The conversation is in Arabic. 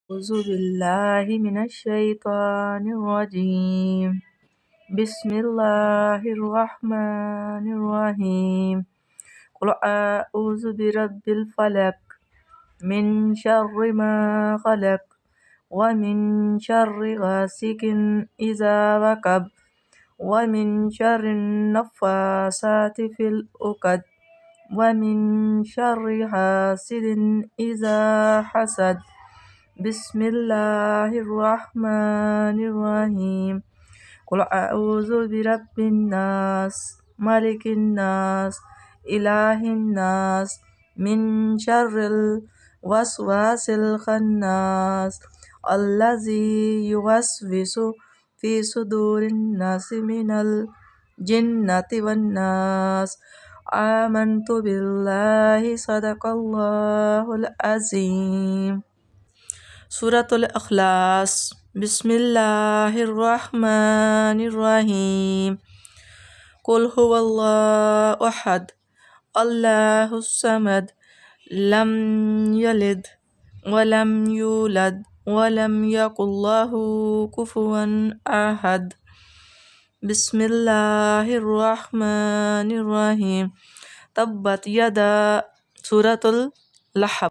أعوذ بالله من الشيطان الرجيم. بسم الله الرحمن الرحيم. قل أعوذ برب الفلق من شر ما خلق ومن شر غاسق إذا وقب ومن شر النفاثات في العقد ومن شر حاسد إذا حسد. بسم الله الرحمن الرحيم. قل أعوذ برب الناس ملك الناس إله الناس من شر الوسواس الخناس الذي يوسوس في صدور الناس من الجنة والناس. آمنت بالله صدق الله العظيم. سورة الإخلاص. بسم الله الرحمن الرحيم. قل هو الله أحد الله الصمد لم يلد ولم يولد ولم يكن له كفوا أحد. بسم الله الرحمن الرحيم. تبت يدا سورة اللحب.